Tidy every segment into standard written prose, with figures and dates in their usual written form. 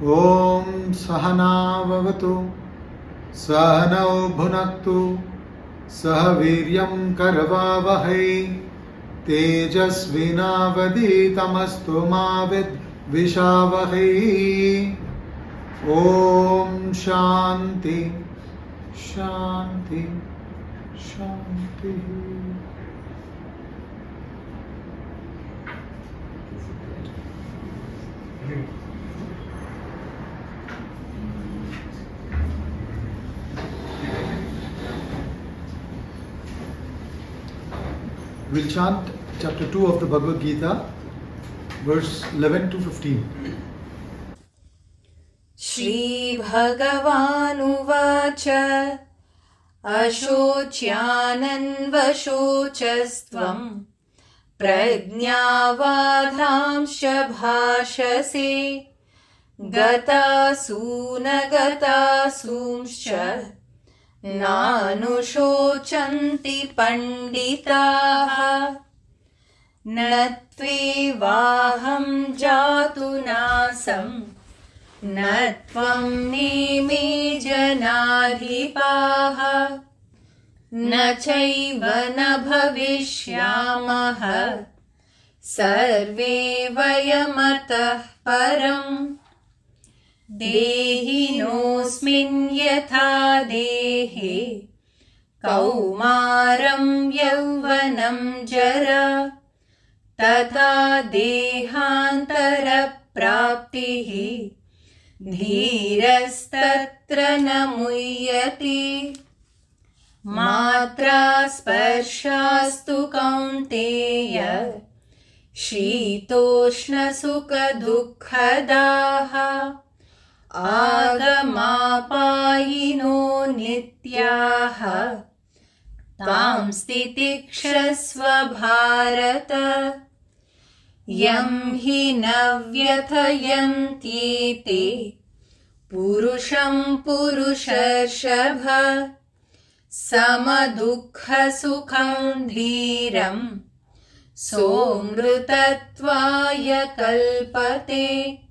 Om Sahana Vavatu Sahanau Bhunaktu Sahaviryam Karavavahai Tejasvinavaditamastu Mavid Vishavahai. Om Shanti Shanti Shanti. We'll chant chapter 2 of the Bhagavad Gita, verse 11 to 15. Shri Bhagavanuvacha Ashocyanan Vasochastvam Prajnavadhamsha Bhashase Gatasumscha Nanushocanti Panditaha Natvevaham Jatunasam Natvam Neme Janadhipaha Nachaiva na bhavishyamaha Sarve vayamatah param Dehinosmin yatha dehe Kaumaram yauvanam jara Tata dehantara praptihi Dhirastatra namuyati Matra sparshastu kaunteya Shitoshna sukha dukkadaha Agamapayino nityaha Tam stitikshasva bharata Yam hi navyathayantyete Purusham purusharshabha Samadukha sukham dhiram Somrutatvaya kalpate.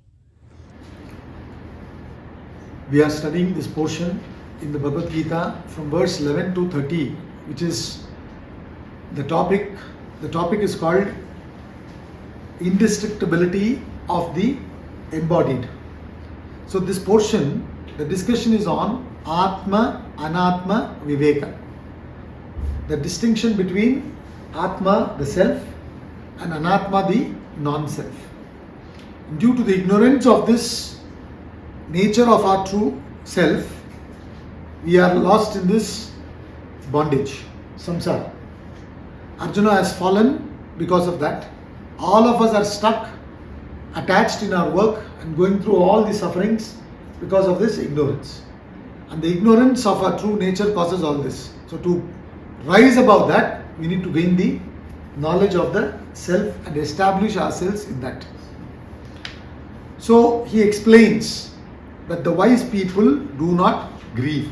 We are studying this portion in the Bhagavad Gita from verse 11 to 30, which is the topic. The topic is called indestructibility of the embodied. So this portion, the discussion is on Atma, Anatma, Viveka. The distinction between Atma, the self, and Anatma, the non-self. Due to the ignorance of this nature of our true self, we are lost in this bondage, samsara. Arjuna has fallen because of that. All of us are stuck, attached in our work and going through all the sufferings because of this ignorance. And the ignorance of our true nature causes all this. So to rise above that, we need to gain the knowledge of the self and establish ourselves in that. So he explains that the wise people do not grieve.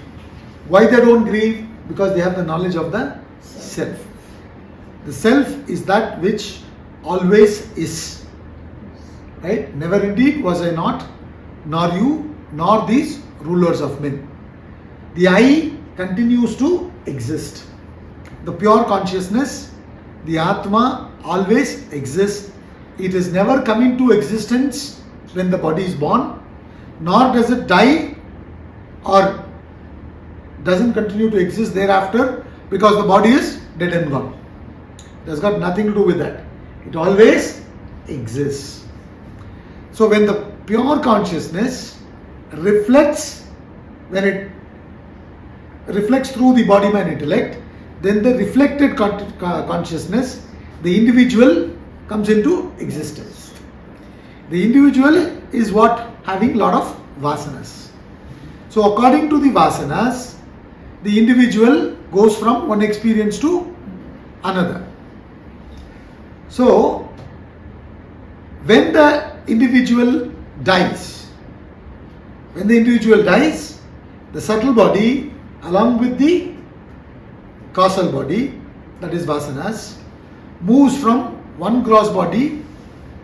Why they don't grieve? Because they have the knowledge of the self. The self is that which always is. Right? Never indeed was I not, nor you, nor these rulers of men. The I continues to exist. The pure consciousness, the Atma, always exists. It is never come into existence when the body is born, nor does it die or doesn't continue to exist thereafter because the body is dead and gone. It has got nothing to do with that. It always exists. So when the pure consciousness reflects, when it reflects through the body mind intellect, then the reflected consciousness, the individual, comes into existence. The individual is what? Having lot of vasanas. So according to the vasanas, the individual goes from one experience to another. So when the individual dies, the subtle body along with the causal body, that is vasanas, moves from one gross body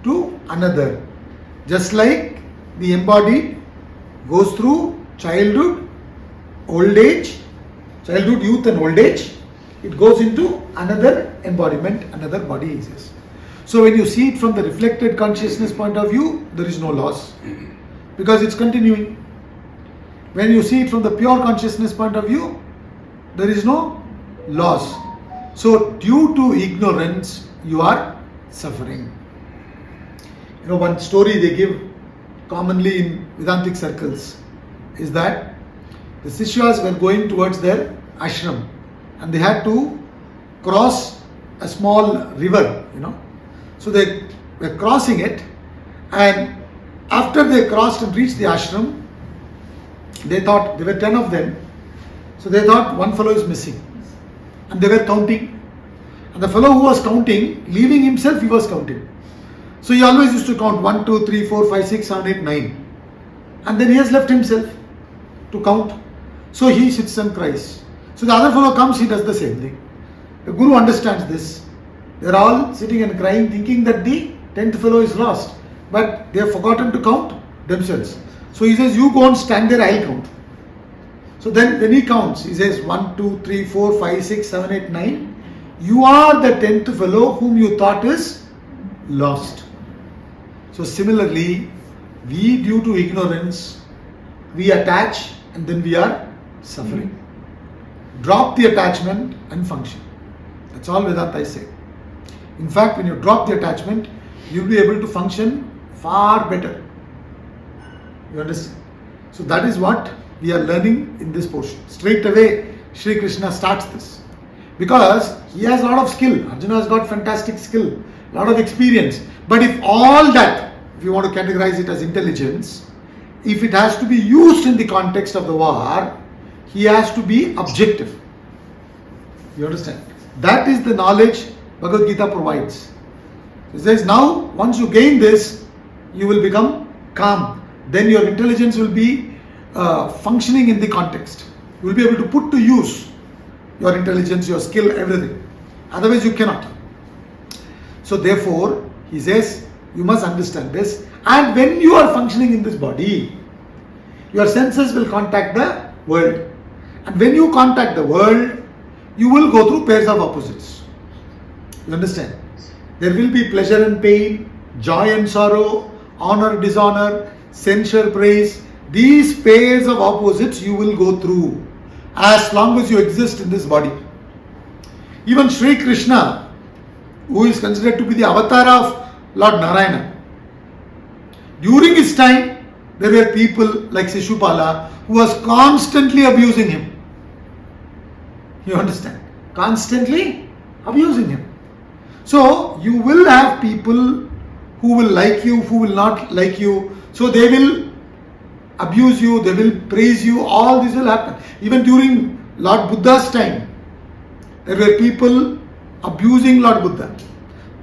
to another. Just like the embodied goes through childhood, old age, childhood, youth and old age. It goes into another embodiment, another body exists. So when you see it from the reflected consciousness point of view, there is no loss because it's continuing. When you see it from the pure consciousness point of view, there is no loss. So due to ignorance, you are suffering. You know, one story they give commonly in Vedantic circles is that the Sishyas were going towards their ashram and they had to cross a small river, So they were crossing it, and after they crossed and reached the ashram, they thought, there were 10 of them, so they thought one fellow is missing. And they were counting. And the fellow who was counting, leaving himself, he was counting. So he always used to count 1, 2, 3, 4, 5, 6, 7, 8, 9. And then he has left himself to count. So he sits and cries. So the other fellow comes, he does the same thing. The Guru understands this. They are all sitting and crying, thinking that the 10th fellow is lost. But they have forgotten to count themselves. So he says, you go and stand there, I'll count. So then when he counts, he says 1, 2, 3, 4, 5, 6, 7, 8, 9. You are the 10th fellow whom you thought is lost. So similarly, we due to ignorance, we attach and then we are suffering. Drop the attachment and function. That's all Vedanta is saying. In fact, when you drop the attachment, you'll be able to function far better. You understand? So that is what we are learning in this portion. Straight away, Sri Krishna starts this. Because he has a lot of skill. Arjuna has got fantastic skill, a lot of experience. But if all that, if you want to categorize it as intelligence, if it has to be used in the context of the war, he has to be objective. You understand? That is the knowledge Bhagavad Gita provides. It says now, once you gain this, you will become calm. Then your intelligence will be functioning in the context. You will be able to put to use your intelligence, your skill, everything. Otherwise you cannot. So therefore, he says, you must understand this. And when you are functioning in this body, your senses will contact the world. And when you contact the world, you will go through pairs of opposites. You understand? There will be pleasure and pain, joy and sorrow, honor, dishonor, censure, praise. These pairs of opposites you will go through as long as you exist in this body. Even Sri Krishna, who is considered to be the avatar of Lord Narayana, during his time, there were people like Shishupala who was constantly abusing him. You understand? Constantly abusing him. So, you will have people who will like you, who will not like you. So, they will abuse you, they will praise you, all this will happen. Even during Lord Buddha's time, there were people abusing Lord Buddha.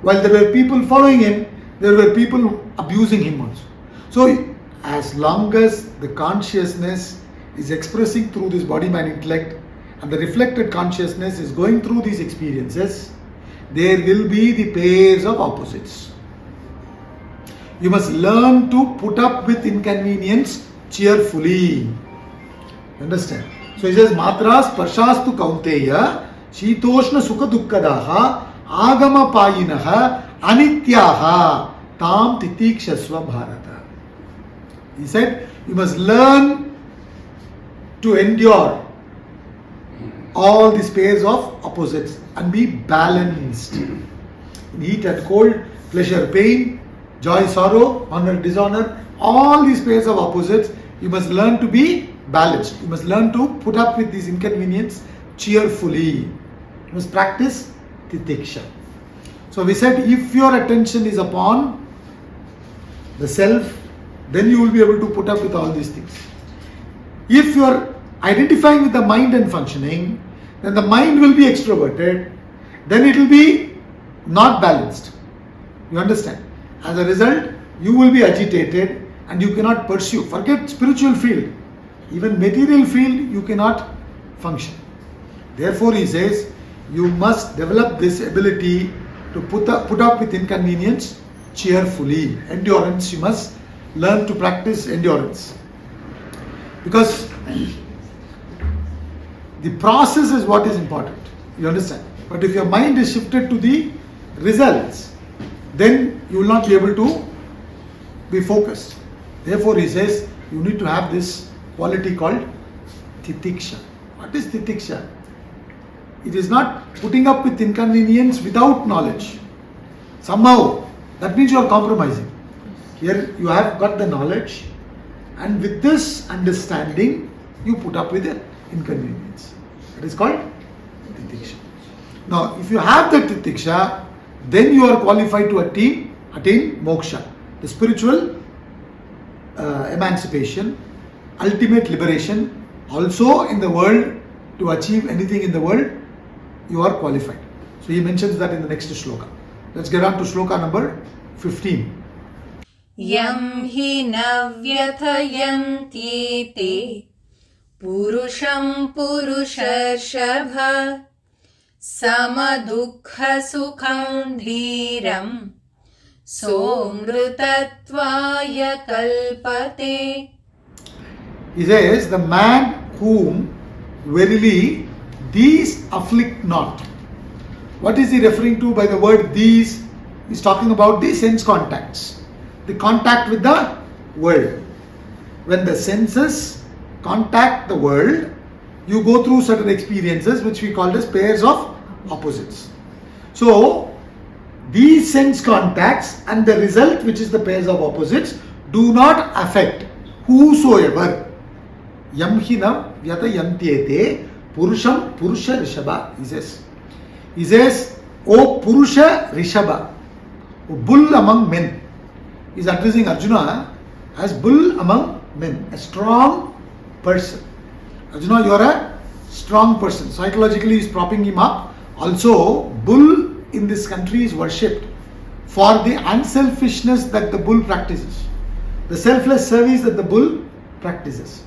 While there were people following him, there were people abusing him also. So, as long as the consciousness is expressing through this body-mind intellect and the reflected consciousness is going through these experiences, there will be the pairs of opposites. You must learn to put up with inconvenience cheerfully. Understand? So he says, Matras Parshastu Kaunteya Shitoshna Sukha Dukkadaha Agama Payinaha Anityaha Tam Titikshasva Bharata. He said, you must learn to endure all these pairs of opposites and be balanced. In heat and cold, pleasure, pain, joy, sorrow, honor, dishonor, all these pairs of opposites, you must learn to be balanced. You must learn to put up with these inconvenience cheerfully. You must practice titiksha. So we said, if your attention is upon the self, then you will be able to put up with all these things. If you are identifying with the mind and functioning, then the mind will be extroverted, then it will be not balanced. You understand? As a result, you will be agitated and you cannot pursue. Forget spiritual field. Even material field, you cannot function. Therefore, he says, you must develop this ability to put up with inconvenience cheerfully. Endurance, you must learn to practice endurance. Because the process is what is important. You understand? But if your mind is shifted to the results, then you will not be able to be focused. Therefore, he says you need to have this quality called titiksha. What is titiksha? It is not putting up with inconvenience without knowledge. Somehow, that means you are compromising. Here you have got the knowledge, and with this understanding, you put up with the inconvenience. That is called titiksha. Now, if you have the titiksha, then you are qualified to attain moksha, the spiritual emancipation, ultimate liberation. Also in the world, to achieve anything in the world, you are qualified. So he mentions that in the next shloka. Let's get on to shloka number 15. Yam hi navyathayanti purusham purusharshabha samadukha sukham dhiram somrutatvaya kalpate. He says, the man whom verily these afflict not. What is he referring to by the word these? He's talking about the sense contacts, the contact with the world. When the senses contact the world, you go through certain experiences which we call as pairs of opposites. So, these sense contacts and the result, which is the pairs of opposites, do not affect whosoever. Yamhina vyatayantyete purusham purusha rishabha. He says, O Purusha Rishabha, O bull among men. He is addressing Arjuna as bull among men, a strong person. Arjuna, you are a strong person. Psychologically, he is propping him up. Also, bull in this country is worshipped for the unselfishness that the bull practices, the selfless service that the bull practices.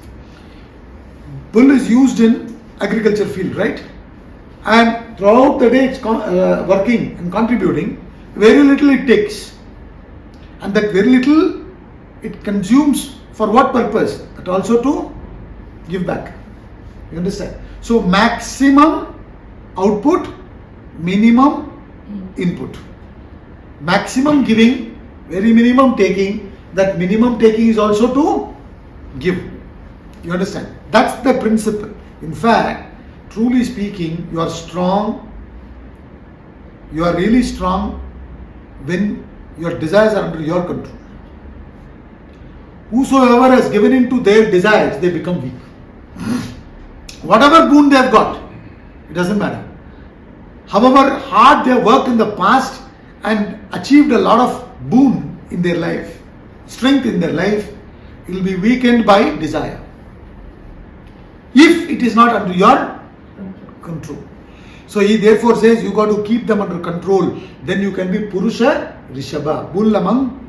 Bull is used in agriculture field, right? And throughout the day it's working and contributing. Very little it takes, and that very little it consumes for what purpose? But also to give back. You understand? So maximum output, minimum input. Maximum giving, very minimum taking. That minimum taking is also to give. You understand? That's the principle. In fact, truly speaking, you are strong. You are really strong when your desires are under your control. Whosoever has given in to their desires, they become weak. Whatever boon they have got, it doesn't matter. However hard they have worked in the past and achieved a lot of boon in their life, strength in their life, it will be weakened by desire. If it is not under your control. So he therefore says you got to keep them under control. Then you can be Purusha Rishabha, bull among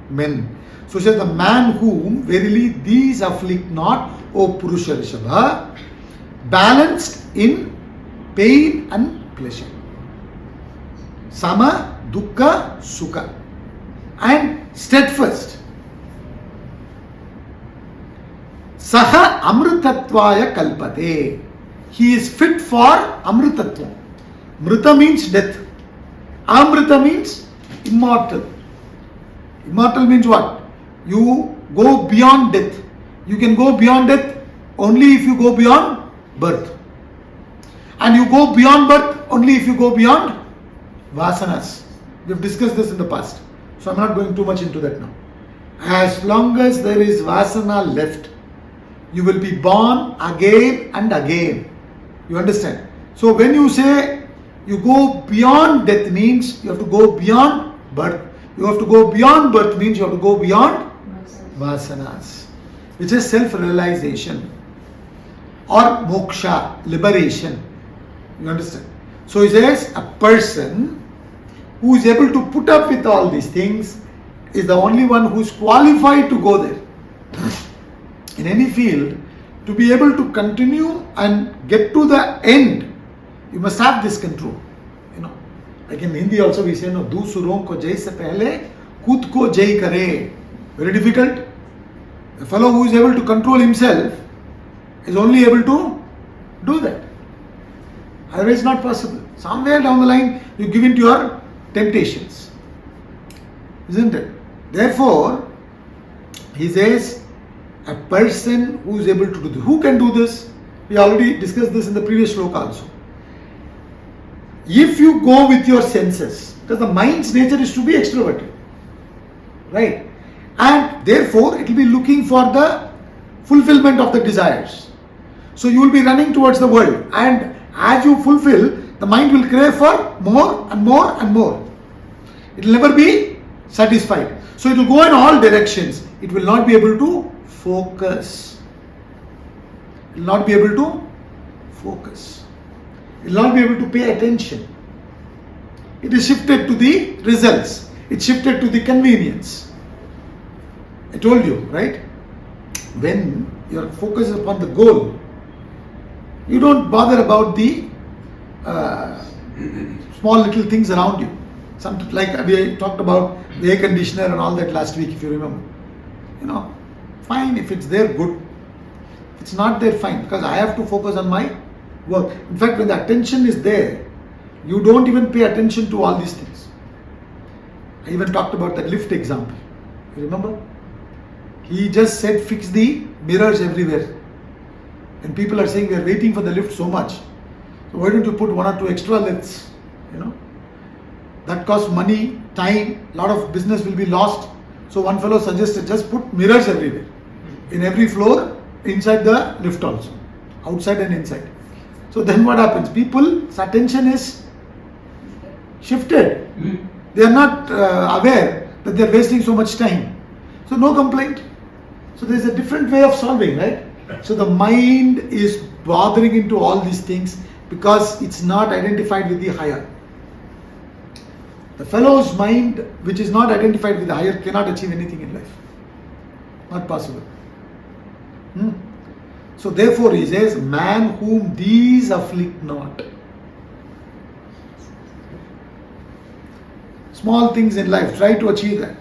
men. So he says the man whom verily these afflict not, O Purusha Rishabha, balanced in pain and pleasure. Sama, Dukkha, Sukha, and steadfast. Saha Amritatvaya Kalpate. He is fit for Amritatva. Mrita means death. Amrita means immortal. Immortal means what? You go beyond death. You can go beyond death only if you go beyond birth. And you go beyond birth only if you go beyond vasanas. We have discussed this in the past. So I'm not going too much into that now. As long as there is vasana left, you will be born again and again. You understand? So when you say you go beyond death means you have to go beyond birth. You have to go beyond birth means you have to go beyond vasanas, which is self-realization or moksha, liberation. You understand? So he says a person who is able to put up with all these things is the only one who is qualified to go there. In any field, to be able to continue and get to the end, you must have this control. You know, like in Hindi also we say, no, दूसरों को जय से पहले खुद को जय करे. Very difficult. A fellow who is able to control himself is only able to do that. Otherwise, not possible. Somewhere down the line, you give in to your temptations. Isn't it? Therefore, he says, a person who is able to do this. Who can do this? We already discussed this in the previous shloka also. If you go with your senses, because the mind's nature is to be extroverted, right? And therefore, it will be looking for the fulfillment of the desires. So you will be running towards the world, and as you fulfill, the mind will crave for more and more and more. It will never be satisfied. So it will go in all directions. It will not be able to focus. It will not be able to focus. It will not be able to pay attention. It is shifted to the results. It shifted to the convenience. I told you, right? When your focus is upon the goal, you don't bother about the small little things around you. Something like we talked about the air conditioner and all that last week, if you remember. Fine, if it's there, good. If it's not there, fine, because I have to focus on my work. In fact, when the attention is there, you don't even pay attention to all these things. I even talked about that lift example. You remember? He just said fix the mirrors everywhere. And people are saying we are waiting for the lift so much. So why don't you put 1 or 2 extra lifts? That costs money, time, a lot of business will be lost. So one fellow suggested just put mirrors everywhere. In every floor, inside the lift also. Outside and inside. So then what happens? People's attention is shifted. They are not aware that they are wasting so much time. So no complaint. So there is a different way of solving, right? So the mind is bothering into all these things because it's not identified with the higher. The fellow's mind, which is not identified with the higher, cannot achieve anything in life. Not possible. So therefore he says, man whom these afflict not. Small things in life, try to achieve that.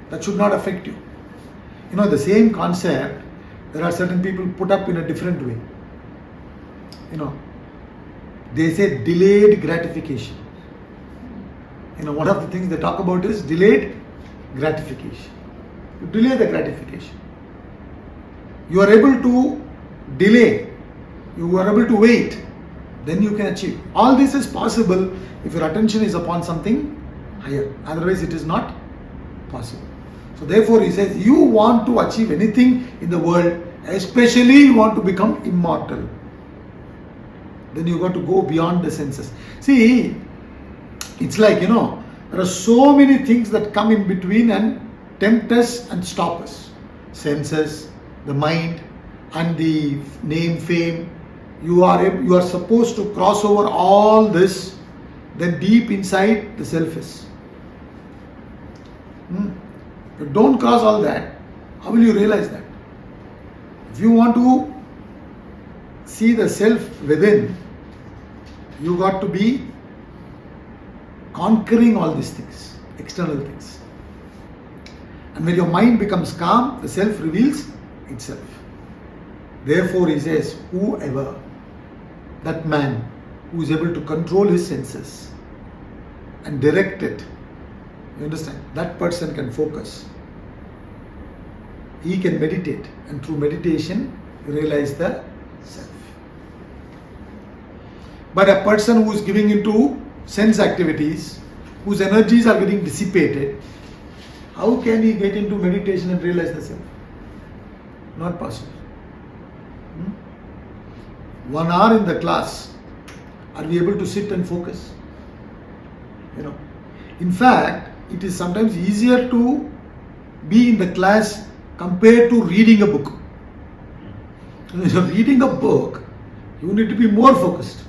That should not affect you. The same concept, there are certain people put up in a different way. They say delayed gratification. One of the things they talk about is delayed gratification. You delay the gratification. You are able to delay. You are able to wait. Then you can achieve. All this is possible if your attention is upon something higher. Otherwise it is not possible. So therefore he says, you want to achieve anything in the world, especially you want to become immortal. Then you got to go beyond the senses. See, it's like, there are so many things that come in between and tempt us and stop us. Senses, the mind, and the name, fame. You are supposed to cross over all this, then deep inside the self is. If you don't cross all that, how will you realize that? If you want to see the self within, you got to be conquering all these things, external things. And when your mind becomes calm, the self reveals itself. Therefore he says, whoever, that man who is able to control his senses and direct it, you understand, that person can focus. He can meditate, and through meditation realize the self. But a person who is giving into sense activities, whose energies are getting dissipated, how can he get into meditation and realize the self? Not possible. 1 hour in the class, are we able to sit and focus? In fact, it is sometimes easier to be in the class compared to reading a book. When you're reading a book, you need to be more focused.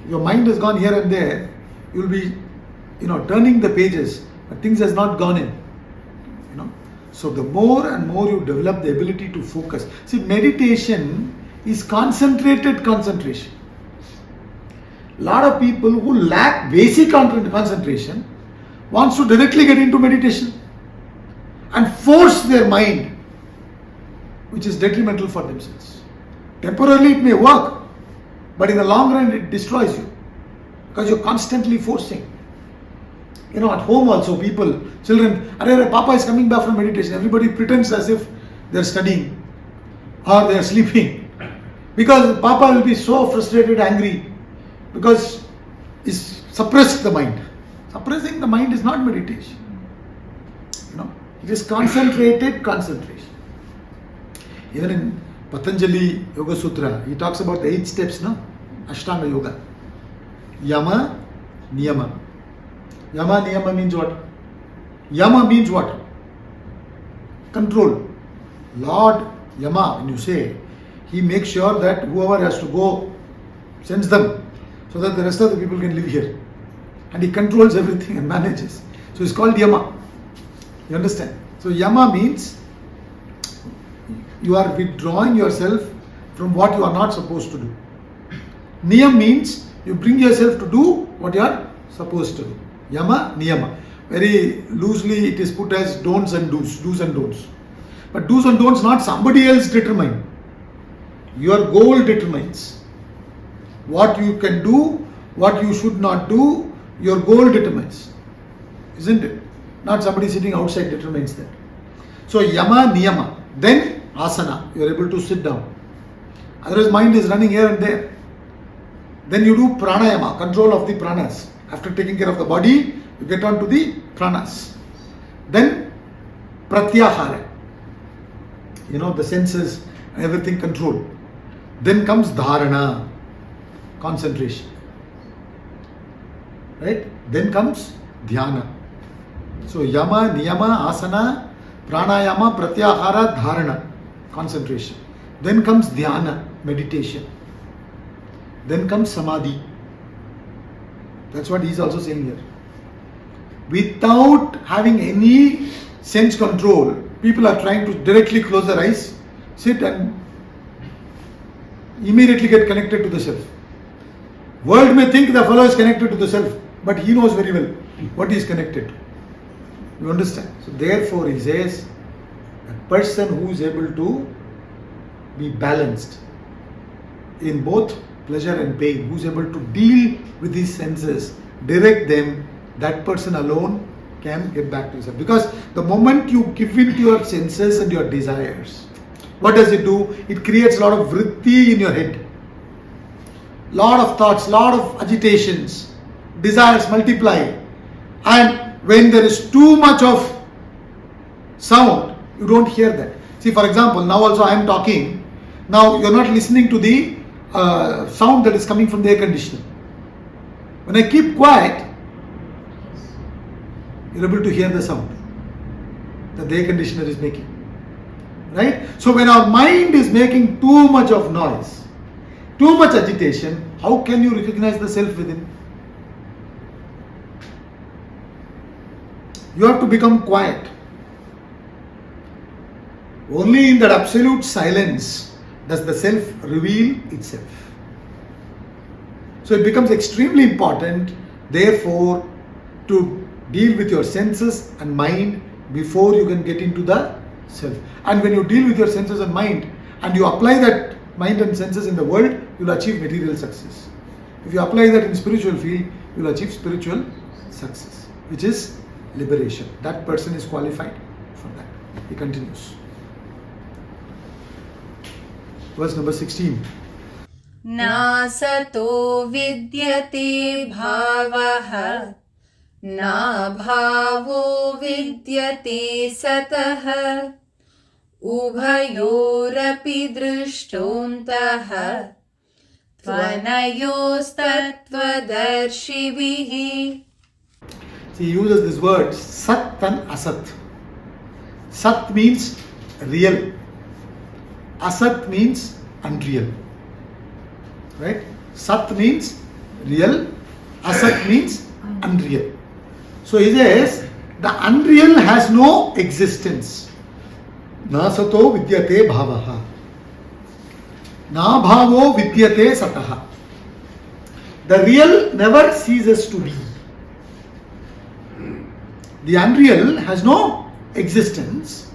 Your mind has gone here and there, you'll be, turning the pages, but things has not gone in. So the more and more you develop the ability to focus. See, meditation is concentrated concentration. A lot of people who lack basic concentration wants to directly get into meditation and force their mind, which is detrimental for themselves. Temporarily it may work, but in the long run it destroys you because you're constantly forcing. At home also children, Papa is coming back from meditation. Everybody pretends as if they're studying or they're sleeping because Papa will be so frustrated, angry because he's suppressed the mind. Suppressing the mind is not meditation. It is concentrated concentration. Even in Patanjali Yoga Sutra, he talks about the 8 steps, no? Ashtanga Yoga. Yama, Niyama. Yama, Niyama means what? Yama means what? Control. Lord Yama, when you say, he makes sure that whoever has to go, sends them, so that the rest of the people can live here. And he controls everything and manages. So it's called Yama. You understand? So Yama means you are withdrawing yourself from what you are not supposed to do. Niyam means you bring yourself to do what you are supposed to do. Yama, Niyama. Very loosely it is put as don'ts and do's, do's and don'ts. But do's and don'ts not somebody else determine. Your goal determines. What you can do, what you should not do, your goal determines. Isn't it? Not somebody sitting outside determines that. So Yama, Niyama. Then Asana. You are able to sit down. Otherwise mind is running here and there. Then you do Pranayama, control of the pranas. After taking care of the body, you get on to the pranas. Then Pratyahara. The senses and everything control. Then comes Dharana, concentration. Right? Then comes Dhyana. So Yama, Niyama, Asana, Pranayama, Pratyahara, Dharana, concentration. Then comes Dhyana, meditation. Then comes Samadhi. That's what he's also saying here. Without having any sense control, people are trying to directly close their eyes, sit and immediately get connected to the self. World may think the fellow is connected to the self, but he knows very well what he is connected to. You understand? So therefore he says, a person who is able to be balanced in both pleasure and pain, who is able to deal with these senses, direct them, that person alone can get back to yourself. Because the moment you give in to your senses and your desires, what does it do? It creates a lot of vritti in your head. Lot of thoughts, lot of agitations, desires multiply. And when there is too much of sound, you don't hear that. See, for example, now also I am talking. Now you are not listening to the sound that is coming from the air conditioner. When I keep quiet, you are able to hear the sound that the air conditioner is making. Right? So when our mind is making too much of noise, too much agitation, how can you recognize the self within? You have to become quiet. Only in that absolute silence does the self reveal itself. So it becomes extremely important, therefore, to deal with your senses and mind before you can get into the self. And when you deal with your senses and mind and you apply that mind and senses in the world, you will achieve material success. If you apply that in spiritual field, you will achieve spiritual success, which is liberation. That person is qualified for that. He continues. Verse number 16. नासतो विद्यते भावः न भावो विद्यते सतः उभयोरपि दृष्टोऽन्तः त्वनयोस्तत्त्वदर्शिभिः. See, he uses this word Sat and Asat. Sat means real. Asat means unreal. Right? Sat means real. Asat means unreal. So he says the unreal has no existence. Nasato vidyate bhavaha. Na bhavo vidyate sataha. The real never ceases to be. The unreal has no existence.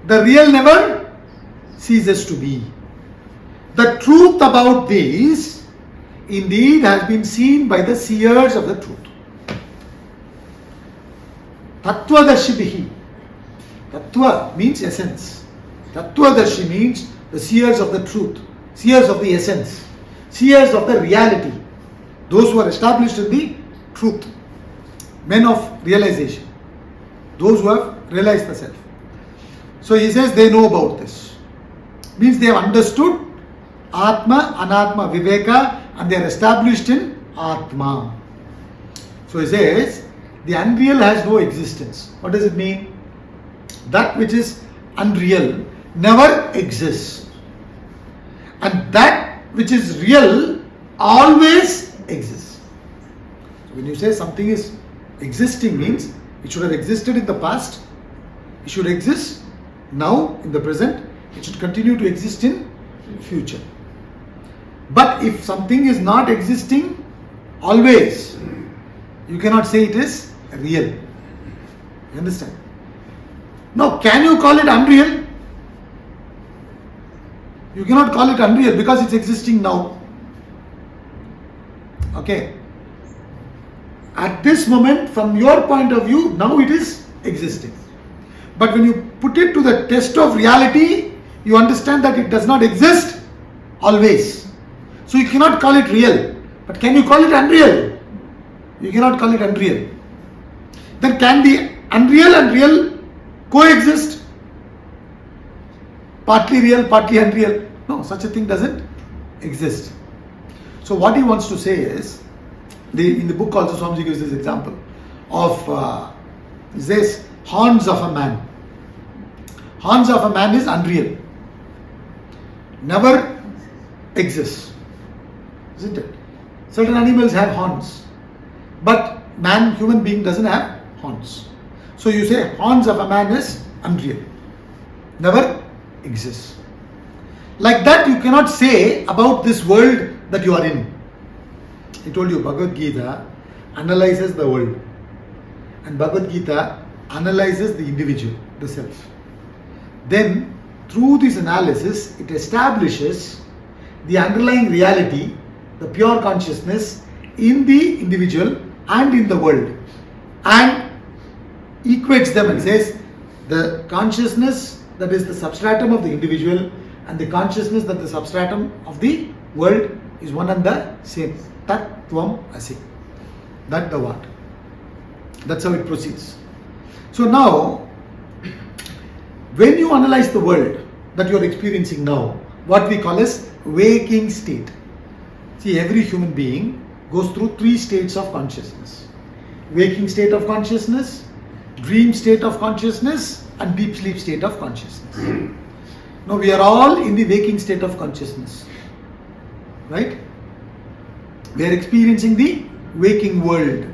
The real never ceases to be. The truth about these indeed has been seen by the seers of the truth. Tattvadarshibihi. Tattva means essence. Tattvadashi means the seers of the truth, seers of the essence, seers of the reality, those who are established in the truth, men of realization, those who have realized the self. So he says they know about this. Means they have understood Atma, Anatma, Viveka, and they are established in Atma. So he says the unreal has no existence. What does it mean? That which is unreal never exists. And that which is real always exists. So when you say something is existing, means it should have existed in the past, it should exist now in the present, it should continue to exist in future. But if something is not existing always, you cannot say it is real. You understand? Now, can you call it unreal? You cannot call it unreal because it's existing now. Okay. At this moment, from your point of view, now it is existing. But when you put it to the test of reality, you understand that it does not exist always. So you cannot call it real. But can you call it unreal? You cannot call it unreal. Then can the unreal and real coexist? Partly real, partly unreal. No, such a thing doesn't exist. So what he wants to say is, in the book also Swamiji gives this example of this horns of a man. Horns of a man is unreal. Never exists. Isn't it? Certain animals have horns. But man, human being doesn't have horns. So you say horns of a man is unreal. Never exists. Like that you cannot say about this world that you are in. I told you Bhagavad Gita analyzes the world. And Bhagavad Gita analyzes the individual, the self. Then through this analysis it establishes the underlying reality, the pure consciousness in the individual and in the world, and equates them and says the consciousness that is the substratum of the individual and the consciousness that is the substratum of the world is one and the same. Tat Tvam Asi. That the what? That's how it proceeds. So now, when you analyze the world that you are experiencing now, what we call as waking state. See, every human being goes through 3 states of consciousness. Waking state of consciousness, dream state of consciousness, and deep sleep state of consciousness. Now we are all in the waking state of consciousness. Right? We are experiencing the waking world.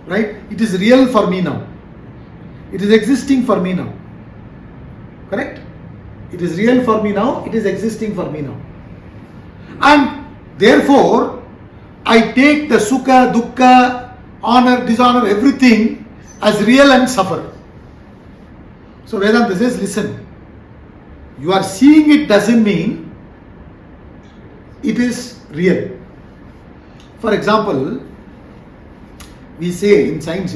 Right? It is real for me now. It is existing for me now. Correct? It is real for me now. It is existing for me now. And therefore, I take the sukha, dukkha, honor, dishonor, everything as real and suffer. So Vedanta says, listen, you are seeing it doesn't mean it is real. For example, we say in science,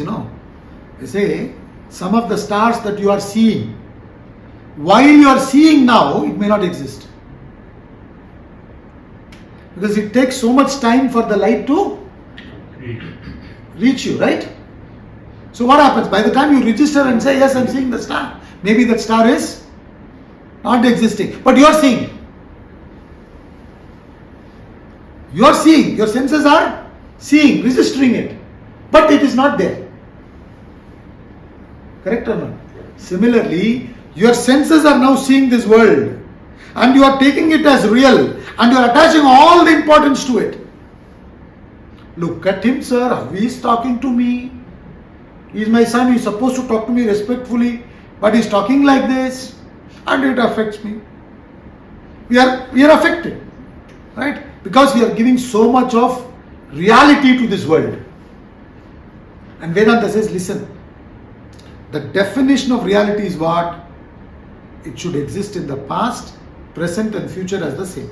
we say some of the stars that you are seeing, while you are seeing now, it may not exist. Because it takes so much time for the light to reach you, right? So what happens? By the time you register and say, yes, I'm seeing the star, maybe that star is not existing. But you are seeing. You are seeing. Your senses are seeing, registering it. But it is not there. Correct or not? Similarly, your senses are now seeing this world. And you are taking it as real. And you are attaching all the importance to it. Look at him, sir. How he is talking to me. He is my son. He is supposed to talk to me respectfully. But he is talking like this. And it affects me. We are affected. Right? Because we are giving so much of reality to this world. And Vedanta says, listen. The definition of reality is what? It should exist in the past, present and future as the same.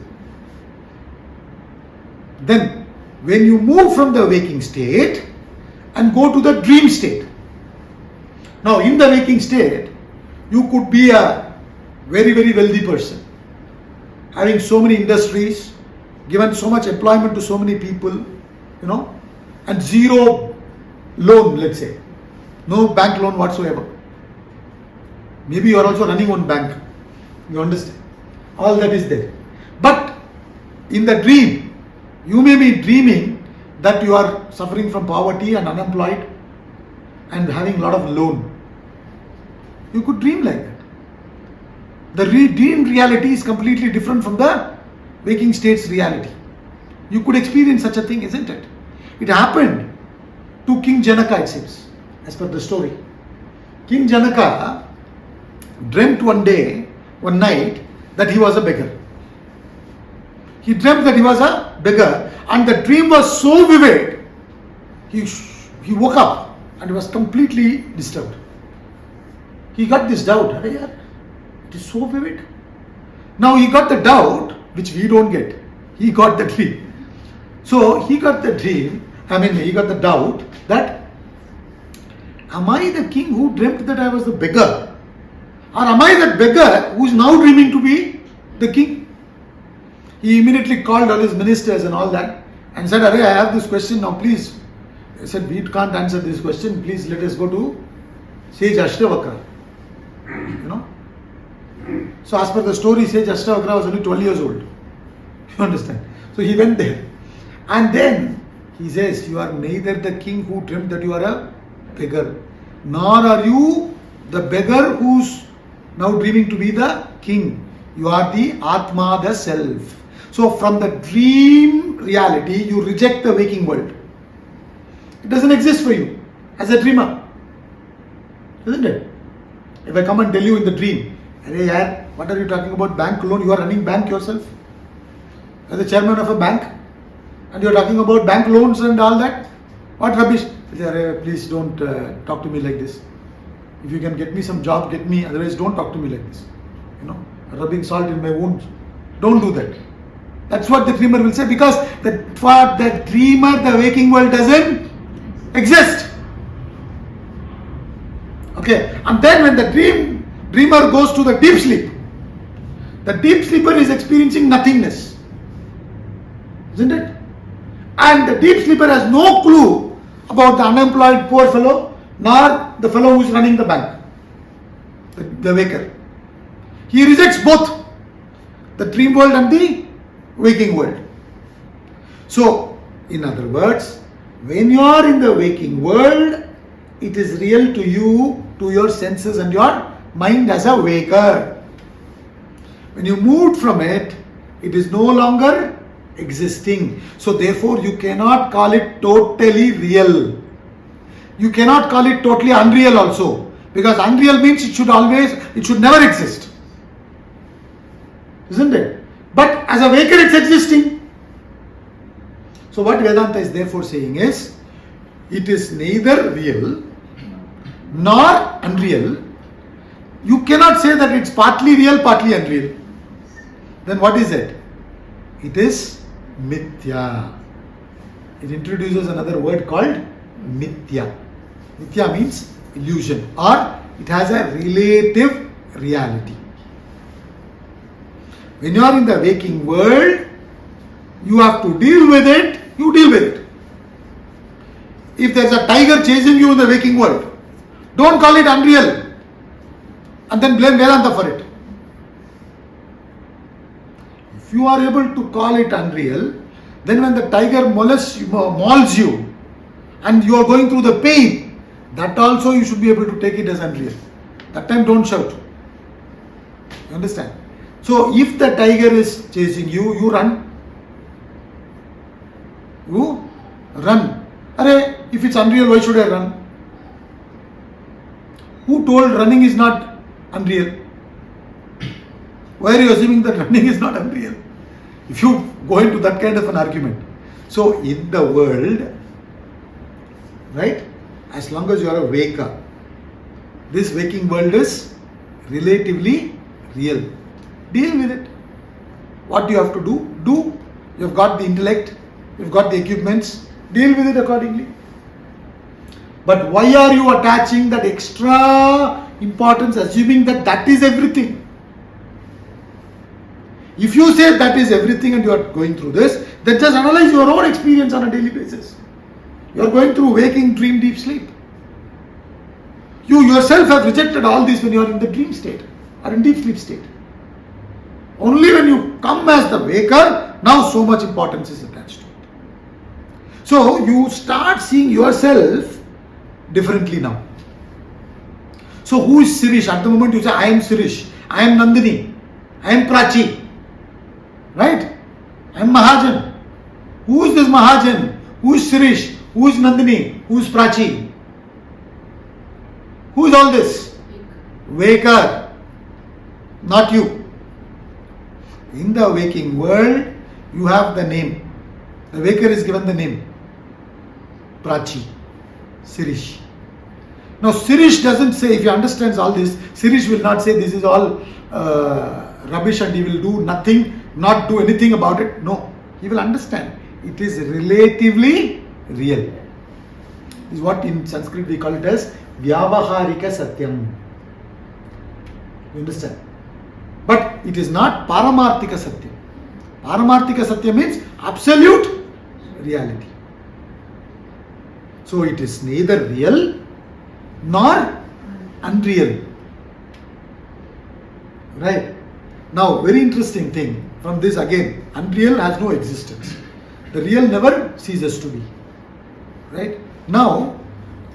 Then, when you move from the waking state and go to the dream state. Now, in the waking state, you could be a very, very wealthy person, having so many industries, given so much employment to so many people, and zero loan, let's say. No bank loan whatsoever. Maybe you are also running one bank. You understand? All that is there. But in the dream, you may be dreaming that you are suffering from poverty and unemployed and having a lot of loan. You could dream like that. The dream reality is completely different from the waking state's reality. You could experience such a thing, isn't it? It happened to King Janaka, it seems, as per the story. King Janaka dreamt one night, that he was a beggar. He dreamt that he was a beggar, and the dream was so vivid, he woke up and was completely disturbed. He got this doubt, it is so vivid. Now he got the doubt, which we don't get. He got the dream. So he got the doubt that, am I the king who dreamt that I was the beggar? Or am I that beggar who is now dreaming to be the king? He immediately called all his ministers and all that and said, I have this question now, please. He said, we can't answer this question. Please let us go to sage Ashtavakra. So as per the story, sage Ashtavakra was only 12 years old. You understand? So he went there. And then he says, you are neither the king who dreamt that you are a beggar, nor are you the beggar who's now dreaming to be the king. You are the Atma, the self. So from the dream reality, you reject the waking world. It doesn't exist for you as a dreamer. Isn't it? If I come and tell you in the dream, what are you talking about? Bank loan? You are running bank yourself? As the chairman of a bank? And you are talking about bank loans and all that? What rubbish? Please don't talk to me like this. If you can get me some job, get me. Otherwise, don't talk to me like this. Rubbing salt in my wounds. Don't do that. That's what the dreamer will say, because for the dreamer, the waking world doesn't exist. Okay. And then when the dreamer goes to the deep sleep, the deep sleeper is experiencing nothingness. Isn't it? And the deep sleeper has no clue about the unemployed poor fellow, nor the fellow who is running the bank, the waker. He rejects both the dream world and the waking world. So, in other words, when you are in the waking world, it is real to you, to your senses and your mind as a waker. When you moved from it, it is no longer existing. So therefore, you cannot call it totally real. You cannot call it totally unreal also, because unreal means it should never exist. Isn't it? But as a waker, it's existing. So what Vedanta is therefore saying is, it is neither real nor unreal. You cannot say that it's partly real, partly unreal. Then what is it? It is mithya. It introduces another word called mithya. Mithya means illusion, or it has a relative reality. When you are in the waking world, you have to deal with it, you deal with it. If there's a tiger chasing you in the waking world, don't call it unreal and then blame Vedanta for it. If you are able to call it unreal, then when the tiger mauls you and you are going through the pain, that also you should be able to take it as unreal. That time don't shout. You understand? So if the tiger is chasing you, you run. You run. If it's unreal, why should I run? Who told running is not unreal? Why are you assuming that running is not unreal? If you go into that kind of an argument. So in the world, right, as long as you are a waker, this waking world is relatively real. Deal with it. What do you have to do? Do. You've got the intellect, you've got the equipments, deal with it accordingly. But why are you attaching that extra importance, assuming that that is everything? If you say that is everything and you are going through this, then just analyze your own experience on a daily basis. You are going through waking, dream, deep sleep. You yourself have rejected all this when you are in the dream state or in deep sleep state. Only when you come as the waker, now so much importance is attached to it. So you start seeing yourself differently now. So who is Sirish? At the moment you say, I am Sirish, I am Nandini, I am Prachi. Right? I am Mahajan. Who is this Mahajan? Who is Sirish? Who is Nandini? Who is Prachi? Who is all this? Waker. Not you. In the waking world, you have the name. The waker is given the name. Prachi. Sirish. Now Sirish doesn't say, if he understands all this, Sirish will not say this is all rubbish and he will do nothing, not do anything about it. No. He will understand. It is relatively real. This is what in Sanskrit we call it as Vyavaharika Satyam. You understand? But it is not Paramarthika Satyam. Paramarthika Satyam means absolute reality. So it is neither real nor unreal. Right? Now, very interesting thing from this again, unreal has no existence. The real never ceases to be. Right? Now,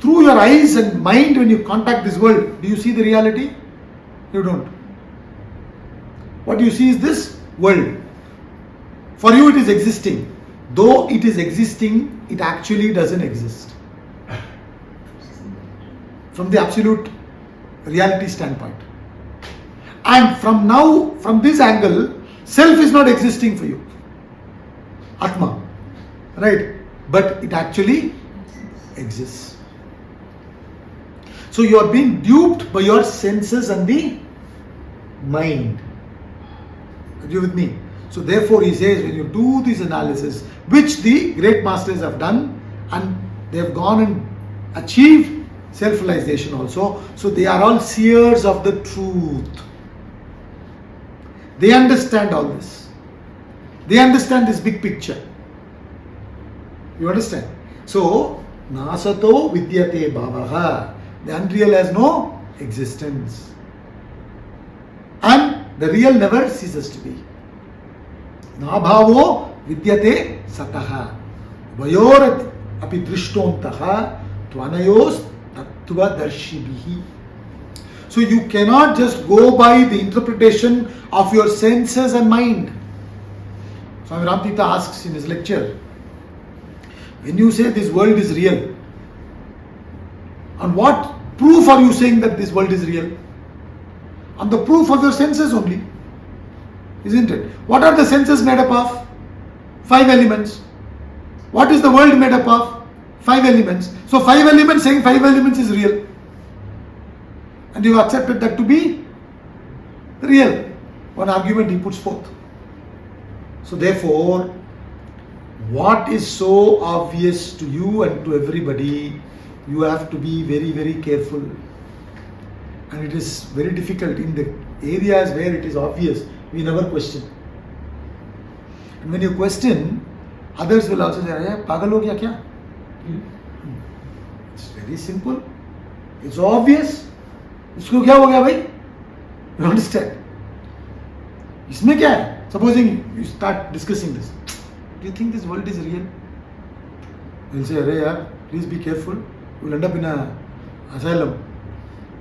through your eyes and mind, when you contact this world, do you see the reality? You don't. What you see is this world. For you it is existing. Though it is existing, it actually doesn't exist. From the absolute reality standpoint. And from this angle, self is not existing for you. Atma. Right? But it actually exists. So you are being duped by your senses and the mind. Are you with me? So therefore he says, when you do this analysis, which the great masters have done, and they have gone and achieved self-realization also, so they are all seers of the truth. They understand all this. They understand this big picture. You understand? So, nasato vidyate bhavaha. The unreal has no existence. And the real never ceases to be. Nabhavo vidyate sataha. Vayorat api drishtontaha tvanayos tattva darshibihi. So you cannot just go by the interpretation of your senses and mind. Swami Ramtita asks in his lecture, when you say this world is real, on what proof are you saying that this world is real? On the proof of your senses only. Isn't it? What are the senses made up of? 5 elements. What is the world made up of? 5 elements. So 5 elements, saying 5 elements is real. And you accepted that to be real. One argument he puts forth. So therefore, what is so obvious to you and to everybody, you have to be very, very careful. And it is very difficult in the areas where it is obvious, we never question. And when you question, others will also say, pagal ho gaya kya? It's very simple. It's obvious. इसको क्या हो गया भाई? You understand? इसमें क्या है? Supposing you start discussing this. Do you think this world is real? You'll say, अरे यार, please be careful. You'll end up in a asylum,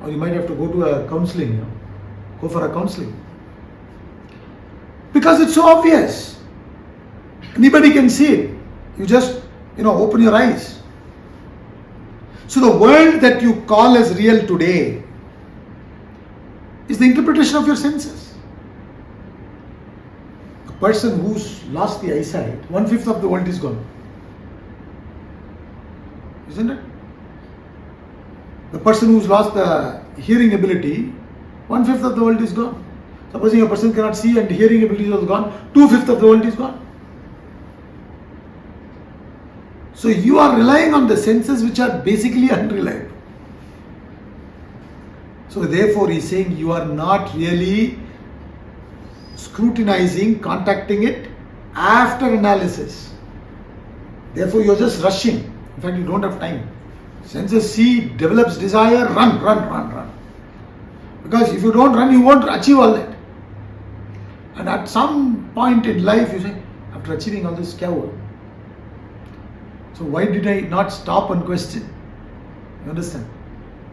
or you might have to go to a counseling. Go for a counseling. Because it's so obvious. Anybody can see it. You just, open your eyes. So the world that you call as real today is the interpretation of your senses. A person who's lost the eyesight, 1/5 of the world is gone. Isn't it? The person who's lost the hearing ability, 1/5 of the world is gone. Supposing a person cannot see and hearing ability is gone, 2/5 of the world is gone. So you are relying on the senses which are basically unreliable. So therefore he is saying you are not really scrutinizing, contacting it after analysis. Therefore you are just rushing. In fact, you don't have time. Senses see, develops desire, run. Because if you don't run, you won't achieve all that. And at some point in life, you say, after achieving all this, kya hua? So why did I not stop and question? You understand?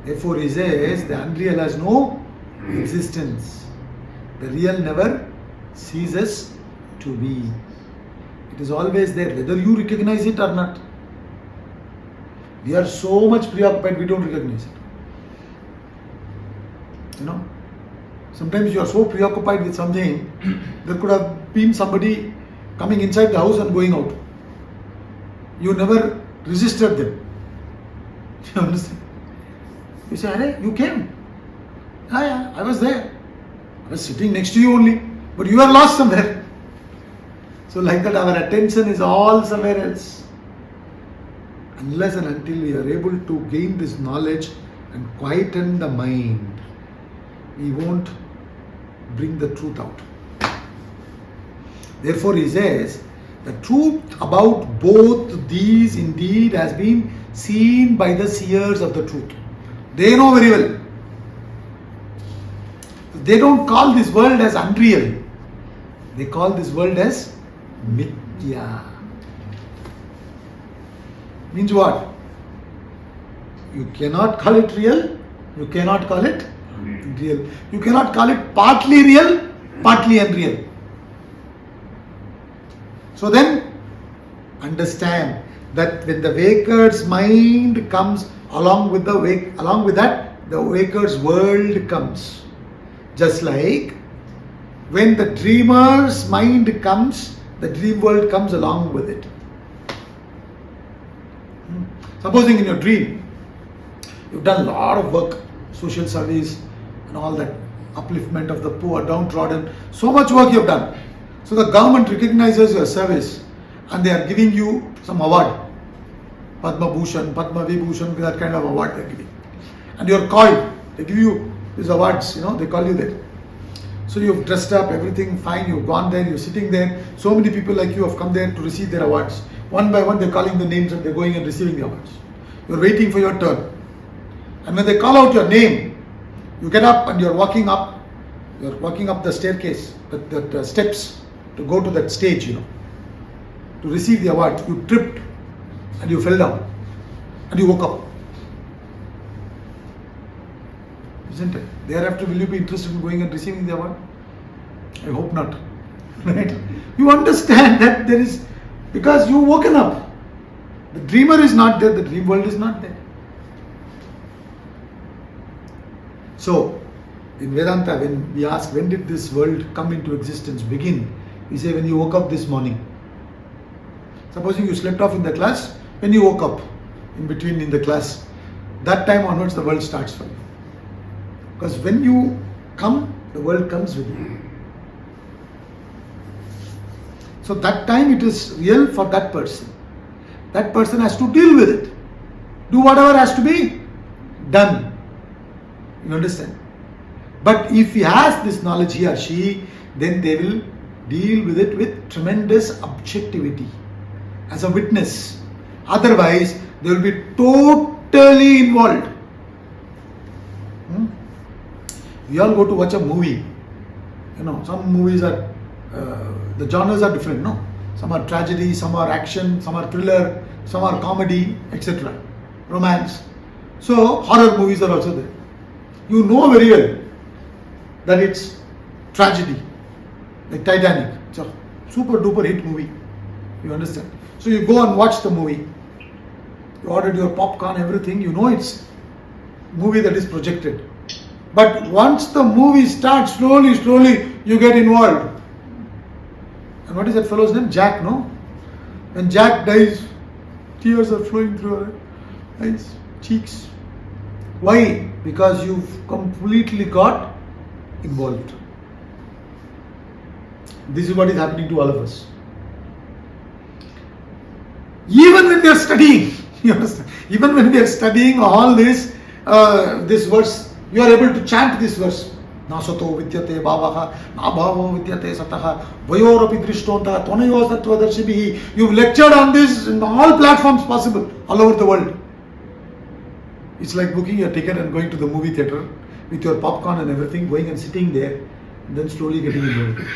Therefore he says, the unreal has no existence. The real never ceases to be. It is always there, whether you recognize it or not. We are so much preoccupied, we don't recognize it. You know, sometimes you are so preoccupied with something, there could have been somebody coming inside the house and going out. You never resisted them. You understand? You say, Arey, you came. Yeah, I was there. I was sitting next to you only, but you are lost somewhere. So like that, our attention is all somewhere else. Unless and until we are able to gain this knowledge and quieten the mind, we won't bring the truth out. Therefore he says, the truth about both these indeed has been seen by the seers of the truth. They know very well. They don't call this world as unreal. They call this world as mithya. Means what? You cannot call it real. You cannot call it real. You cannot call it partly real, partly unreal. So then, understand that when the waker's mind comes along with that, the waker's world comes. Just like when the dreamer's mind comes, the dream world comes along with it. Supposing in your dream, you've done a lot of work, social service and all that, upliftment of the poor, downtrodden, so much work you've done. So the government recognizes your service and they are giving you some award. Padma Bhushan, Padma Vibhushan, that kind of award they are giving. And you are called, they give you these awards, they call you there. So you've dressed up, everything fine, you've gone there, you're sitting there. So many people like you have come there to receive their awards. One by one they're calling the names and they're going and receiving the awards. You're waiting for your turn. And when they call out your name, you get up and you're walking up the staircase, the steps to go to that stage, to receive the award. You tripped and you fell down and you woke up. Isn't it? Thereafter, will you be interested in going and receiving the award? I hope not. Right? You understand that there is, because you've woken up. The dreamer is not there, the dream world is not there. So, in Vedanta, when we ask, when did this world come into existence, begin? We say, when you woke up this morning. Supposing you slept off in the class, when you woke up, in between in the class, that time onwards the world starts for you. Because when you come, the world comes with you. So that time it is real for that person. That person has to deal with it. Do whatever has to be done. You understand? But if he has this knowledge, he or she, then they will deal with it with tremendous objectivity as a witness. Otherwise, they will be totally involved. We all go to watch a movie. Some movies are, the genres are different, no? Some are tragedy, some are action, some are thriller, some are comedy, etc. Romance. So, horror movies are also there. You know very well that it's tragedy, like Titanic. It's a super duper hit movie. You understand? So you go and watch the movie. You ordered your popcorn, everything. You know it's movie that is projected. But once the movie starts, slowly, you get involved. And what is that fellow's name? Jack, no? When Jack dies, tears are flowing through her eyes, cheeks. Why? Because you've completely got involved. This is what is happening to all of us. Even when we are studying, you understand? Even when we are studying all this, this verse, you are able to chant this verse. Nasato vidyate bhavaha, nabhavo vidyate sataha, vayorapi drishtonta, tonayo sattvadarshibhi. You've lectured on this in all platforms possible, all over the world. It's like booking a ticket and going to the movie theatre with your popcorn and everything, going and sitting there, and then slowly getting involved.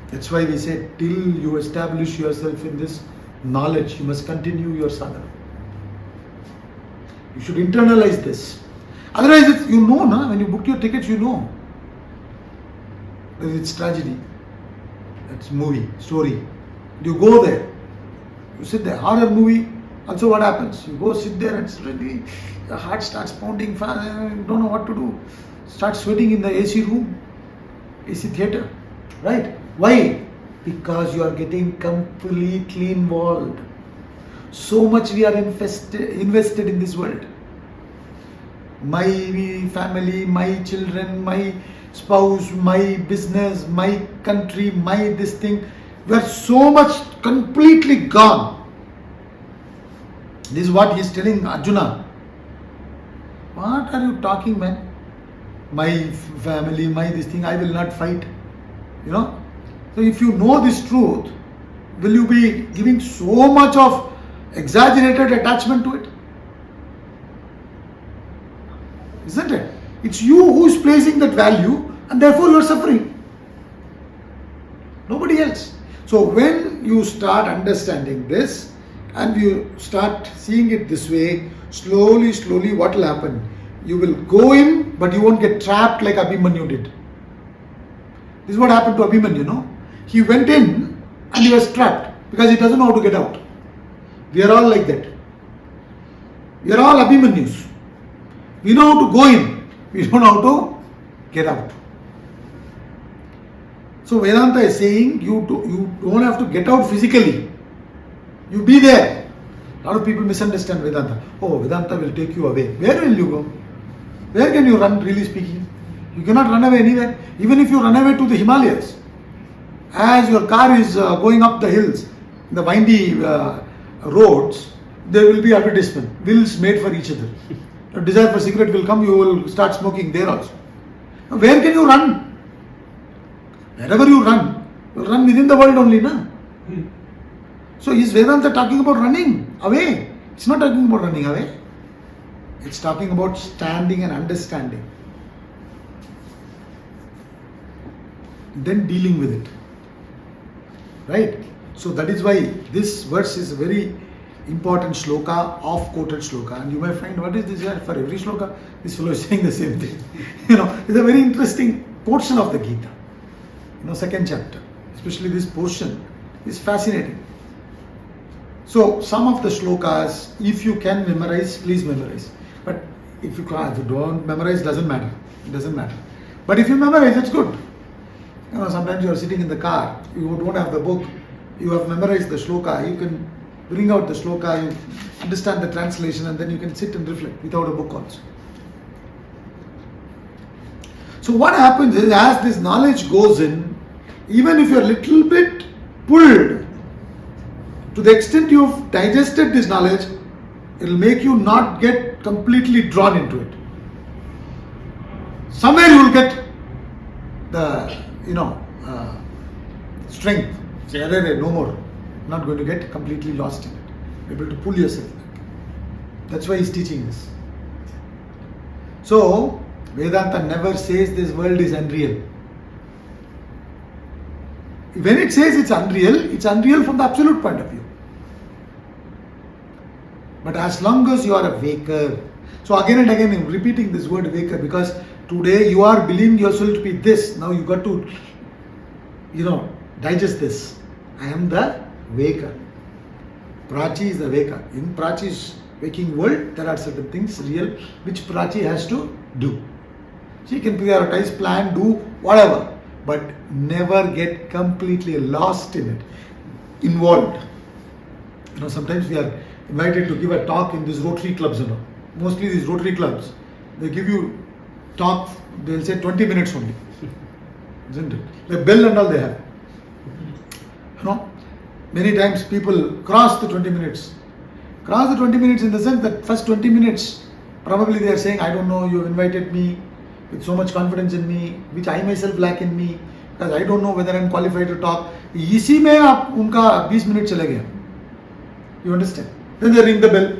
That's why we say, till you establish yourself in this knowledge, you must continue your sadhana. You should internalize this. Otherwise, it's, you know, na? When you book your tickets, you know. It's tragedy. That's movie, story. You go there. You sit there. Horror movie. Also what happens? You go sit there and suddenly your heart starts pounding fast. You don't know what to do. Start sweating in the AC room. AC theatre. Right? Why? Because you are getting completely involved. So much we are invested in this world. My family, my children, my spouse, my business, my country, my this thing. We are so much completely gone. This is what he is telling Arjuna. What are you talking, man? My family, my this thing, I will not fight. You know? So if you know this truth, will you be giving so much of exaggerated attachment to it? Isn't it? It's you who is placing that value and therefore you are suffering. Nobody else. So when you start understanding this and you start seeing it this way, slowly what will happen? You will go in, but you won't get trapped like Abhimanyu did. This is what happened to Abhimanyu, no? He went in and he was trapped because he doesn't know how to get out. We are all like that. We are all Abhimanyus. We know how to go in. We don't know how to get out. So Vedanta is saying you don't have to get out physically. You be there. A lot of people misunderstand Vedanta. Oh, Vedanta will take you away. Where will you go? Where can you run, really speaking? You cannot run away anywhere. Even if you run away to the Himalayas, as your car is going up the hills, the windy roads, there will be advertisement. Wheels made for each other. A desire for cigarette will come, you will start smoking there also. Now, where can you run? Wherever you run within the world only, na? So is Vedanta talking about running away? It's not talking about running away. It's talking about standing and understanding. Then dealing with it. Right? So that is why this verse is a very important shloka, oft-quoted shloka. And you may find, what is this here? For every shloka, this fellow is saying the same thing. It's a very interesting portion of the Gita. Second chapter. Especially this portion is fascinating. So some of the shlokas, if you can memorize, please memorize. But if you don't memorize, doesn't matter. It doesn't matter. But if you memorize, it's good. Sometimes you are sitting in the car, you don't have the book, you have memorized the shloka, you can bring out the shloka, you understand the translation, and then you can sit and reflect without a book also. So what happens is, as this knowledge goes in, even if you are a little bit pulled, to the extent you have digested this knowledge, it will make you not get completely drawn into it. Somewhere you will get the strength. Say, no more. Not going to get completely lost in it. Able to pull yourself back. That's why he's teaching this. So, Vedanta never says this world is unreal. When it says it's unreal from the absolute point of view. But as long as you are a waker, so again and again I'm repeating this word waker because today you are believing yourself to be this. Now you got to, digest this. I am the waker. Prachi is the waker. In Prachi's waking world, there are certain things real which Prachi has to do. She can prioritize, plan, do whatever, but never get completely lost in it, involved. Sometimes we are invited to give a talk in these Rotary clubs. Mostly these Rotary clubs, they give you talk, they'll say 20 minutes only. isn't it? The bell and all they have. Many times people cross the 20 minutes. Cross the 20 minutes in the sense that first 20 minutes, probably they are saying, I don't know, you have invited me with so much confidence in me, which I myself lack in me, because I don't know whether I am qualified to talk. इसी में आप उनका 20 minute चले गए. You understand? Then they ring the bell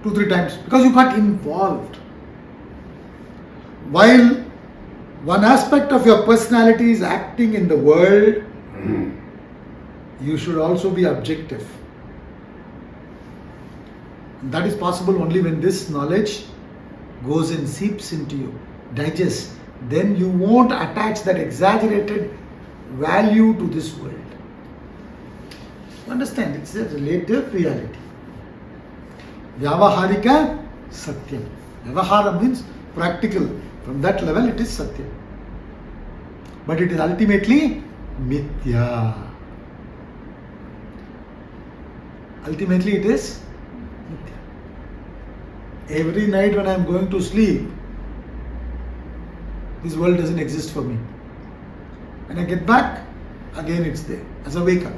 2-3 times because you got involved. While one aspect of your personality is acting in the world, you should also be objective. And that is possible only when this knowledge goes and seeps into you, digests. Then you won't attach that exaggerated value to this world. You understand? It's a relative reality. Vyavaharika Satyam. Vyavahara means practical. From that level it is Satyam. But it is ultimately Mithya. Ultimately it is Mithya. Every night when I am going to sleep, this world doesn't exist for me. When I get back, again it's there as a wake up.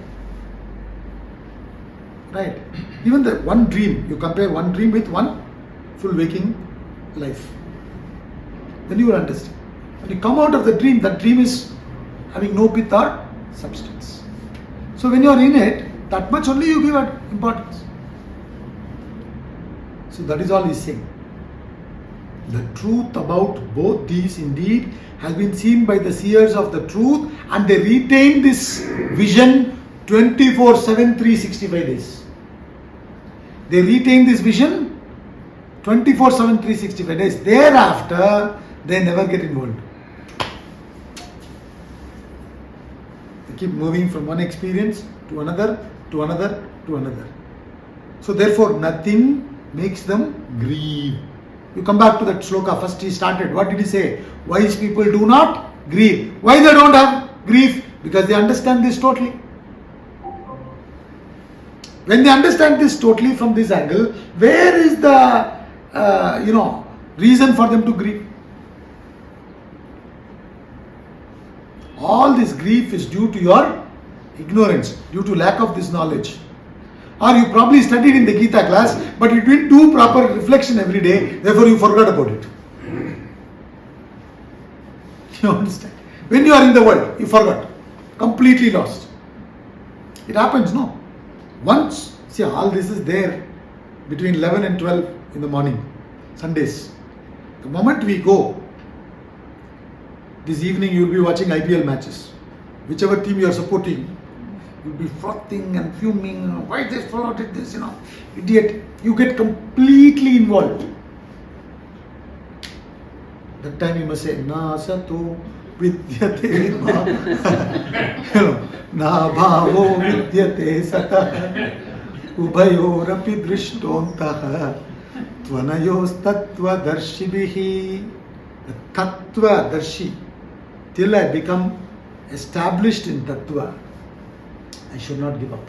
Right? Even the one dream, you compare one dream with one full waking life. Then you will understand. When you come out of the dream, that dream is having no pith or substance. So when you are in it, that much only you give it importance. So that is all he is saying. The truth about both these indeed has been seen by the seers of the truth, and they retain this vision 24/7, 365 days. They retain this vision 24/7, 365 days. Thereafter, they never get involved. They keep moving from one experience to another, to another, to another. So therefore, nothing makes them grieve. You come back to that sloka. First he started. What did he say? Wise people do not grieve. Why they don't have grief? Because they understand this totally. When they understand this totally from this angle, where is the reason for them to grieve? All this grief is due to your ignorance, due to lack of this knowledge. Or you probably studied in the Gita class, but you didn't do proper reflection every day, therefore you forgot about it. You understand? When you are in the world, you forgot. Completely lost. It happens, no? Once, see, all this is there between 11 and 12 in the morning, Sundays. The moment we go, this evening you will be watching IPL matches. Whichever team you are supporting, you'll be frothing and fuming. Why this fellow did this, idiot. You get completely involved. That time you must say, Na sato vidyate na bhavo vidyate sata ubhayorapi drishtontah tvanayos tattva darshibihi. The tattva darshi. Till I become established in tattva, I should not give up.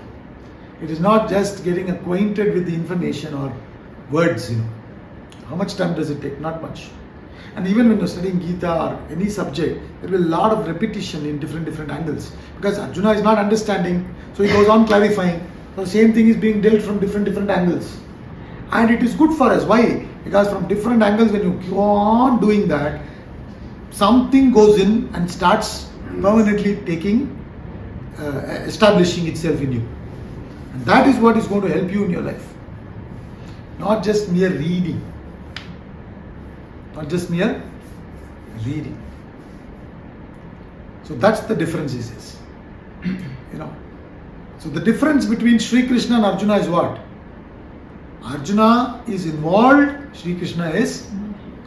It is not just getting acquainted with the information or words, How much time does it take? Not much. And even when you're studying Gita or any subject, there will be a lot of repetition in different angles. Because Arjuna is not understanding, so he goes on clarifying. So the same thing is being dealt from different angles. And it is good for us. Why? Because from different angles, when you go on doing that, something goes in and starts permanently establishing itself in you. And that is what is going to help you in your life. Not just mere reading. Not just mere reading. So that's the difference, he says. So the difference between Sri Krishna and Arjuna is what? Arjuna is involved, Sri Krishna is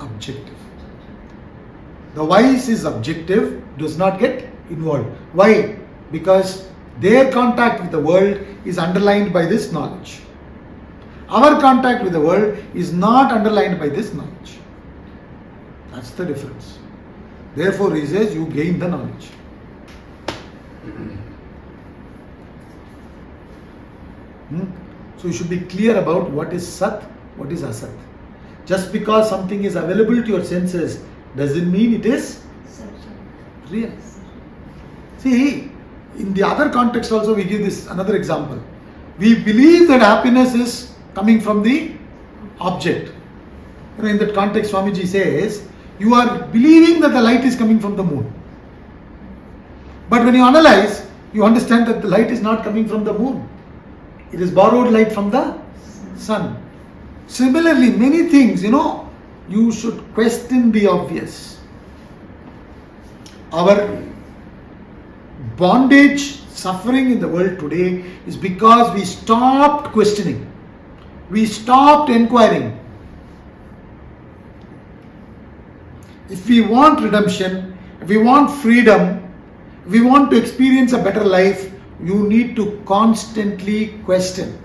objective. The wise is objective, does not get involved. Why? Because their contact with the world is underlined by this knowledge. Our contact with the world is not underlined by this knowledge. That's the difference. Therefore, he says, you gain the knowledge. So you should be clear about what is Sat, what is Asat. Just because something is available to your senses doesn't mean it is real. See, in the other context also we give this another example. We believe that happiness is coming from the object. In that context, Swamiji says, you are believing that the light is coming from the moon. But when you analyze, you understand that the light is not coming from the moon. It is borrowed light from the sun. Similarly, many things, you should question the obvious. Our bondage, suffering in the world today is because we stopped questioning. We stopped inquiring. If we want redemption, if we want freedom, if we want to experience a better life, you need to constantly question.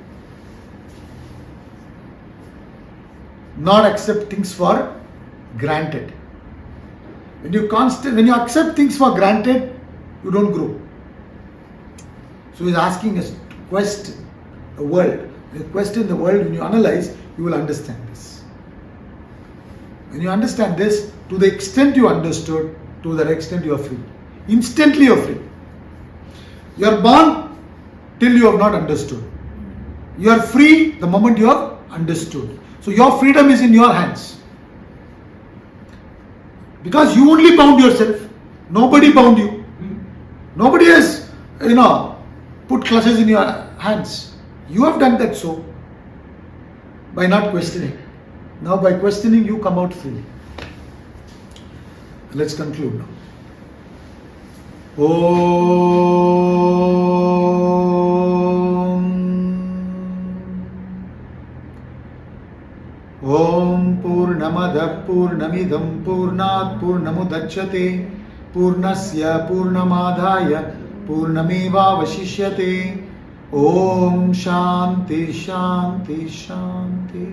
Not accept things for granted. When you accept things for granted, you don't grow. So he's asking us to question the world. When you question the world, when you analyze, you will understand this. When you understand this, to the extent you understood, to that extent you are free. Instantly you are free. You are born till you have not understood. You are free the moment you have understood. So your freedom is in your hands. Because you only bound yourself. Nobody bound you. Nobody has, put clutches in your hands. You have done that so. By not questioning. Now by questioning you come out free. Let's conclude now. Om Purnamada Purnamidam Purnat Purnamudachyate Purnasya Purnamadhaya Purnameva Vashishyate. Om Shanti Shanti Shanti.